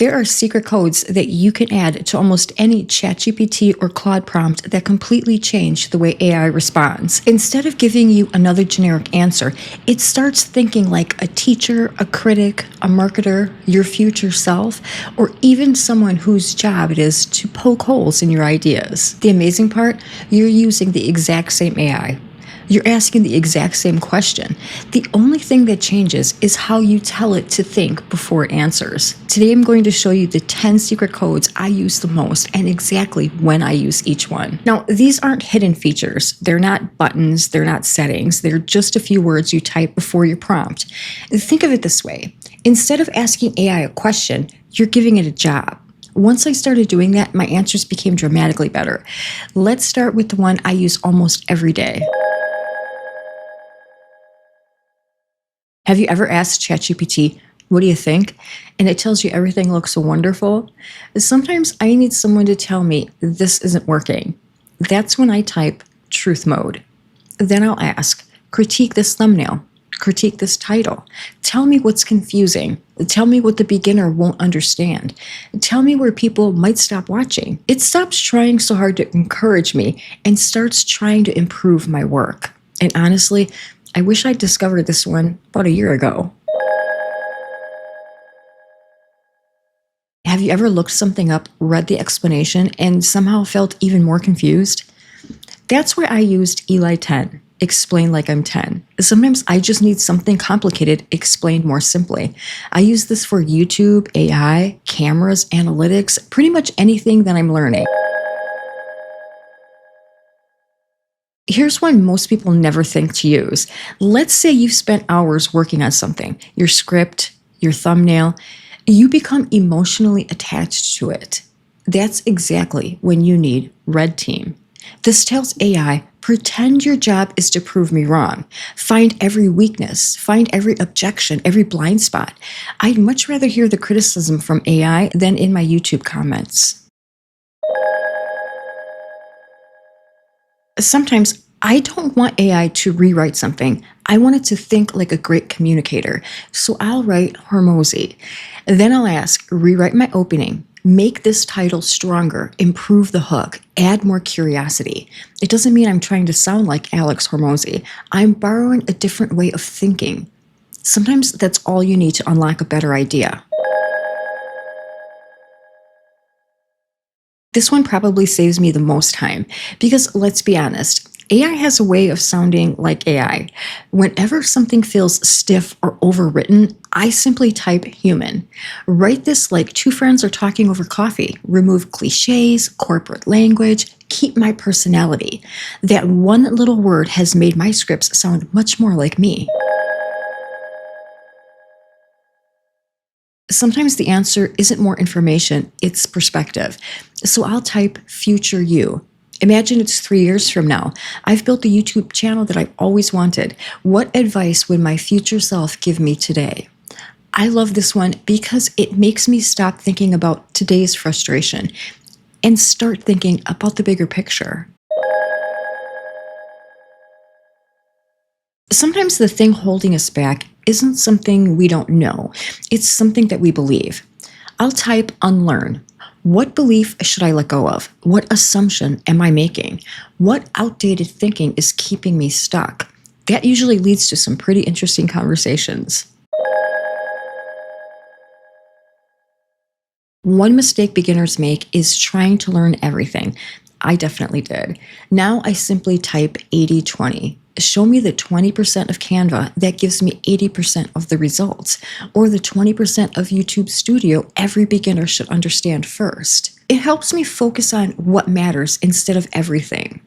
There are secret codes that you can add to almost any ChatGPT or Claude prompt that completely change the way AI responds. Instead of giving you another generic answer, it starts thinking like a teacher, a critic, a marketer, your future self, or even someone whose job it is to poke holes in your ideas. The amazing part? You're using the exact same AI. You're asking the exact same question. The only thing that changes is how you tell it to think before it answers. Today I'm going to show you the 10 secret codes I use the most and exactly when I use each one. Now, these aren't hidden features. They're not buttons, they're not settings. They're just a few words you type before your prompt. Think of it this way. Instead of asking AI a question, you're giving it a job. Once I started doing that, my answers became dramatically better. Let's start with the one I use almost every day. Have you ever asked ChatGPT, what do you think? And it tells you everything looks so wonderful? Sometimes I need someone to tell me this isn't working. That's when I type truth mode. Then I'll ask, critique this thumbnail, critique this title. Tell me what's confusing. Tell me what the beginner won't understand. Tell me where people might stop watching. It stops trying so hard to encourage me and starts trying to improve my work. And honestly, I wish I'd discovered this one about a year ago. Have you ever looked something up, read the explanation, and somehow felt even more confused? That's where I used Eli 10, explain like I'm 10. Sometimes I just need something complicated explained more simply. I use this for YouTube, AI, cameras, analytics, pretty much anything that I'm learning. Here's one most people never think to use. Let's say you've spent hours working on something, your script, your thumbnail. You become emotionally attached to it. That's exactly when you need Red Team. This tells AI, pretend your job is to prove me wrong. Find every weakness, find every objection, every blind spot. I'd much rather hear the criticism from AI than in my YouTube comments. Sometimes I don't want AI to rewrite something. I want it to think like a great communicator. So I'll write Hormozi. Then I'll ask, rewrite my opening. Make this title stronger, improve the hook, add more curiosity. It doesn't mean I'm trying to sound like Alex Hormozi. I'm borrowing a different way of thinking. Sometimes that's all you need to unlock a better idea. This one probably saves me the most time because, let's be honest, AI has a way of sounding like AI. Whenever something feels stiff or overwritten, I simply type human. Write this like two friends are talking over coffee. Remove cliches, corporate language, keep my personality. That one little word has made my scripts sound much more like me. Sometimes the answer isn't more information, it's perspective. So I'll type future you. Imagine it's 3 years from now. I've built the YouTube channel that I've always wanted. What advice would my future self give me today? I love this one because it makes me stop thinking about today's frustration and start thinking about the bigger picture. Sometimes the thing holding us back isn't something we don't know. It's something that we believe. I'll type unlearn. What belief should I let go of? What assumption am I making? What outdated thinking is keeping me stuck? That usually leads to some pretty interesting conversations. One mistake beginners make is trying to learn everything. I definitely did. Now I simply type 80-20. Show me the 20% of Canva that gives me 80% of the results, or the 20% of YouTube Studio every beginner should understand first. It helps me focus on what matters instead of everything.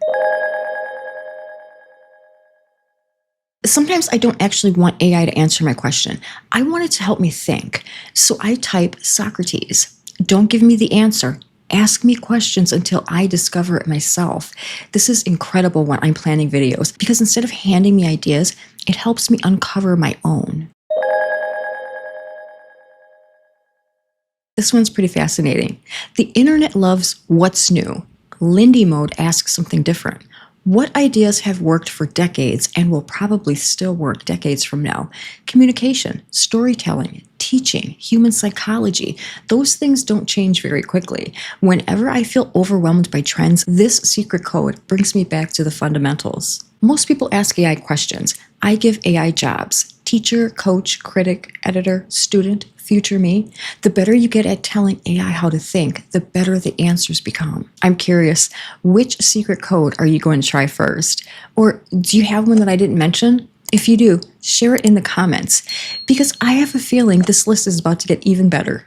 Sometimes I don't actually want AI to answer my question. I want it to help me think. So I type Socrates. Don't give me the answer. Ask me questions until I discover it myself. This is incredible when I'm planning videos because instead of handing me ideas, it helps me uncover my own. This one's pretty fascinating. The internet loves what's new. Lindy mode asks something different. What ideas have worked for decades and will probably still work decades from now? Communication, storytelling, teaching, human psychology. Those things don't change very quickly. Whenever I feel overwhelmed by trends, this secret code brings me back to the fundamentals. Most people ask AI questions. I give AI jobs: teacher, coach, critic, editor, student, future me. The better you get at telling AI how to think, the better the answers become. I'm curious, which secret code are you going to try first? Or do you have one that I didn't mention? If you do, share it in the comments, because I have a feeling this list is about to get even better.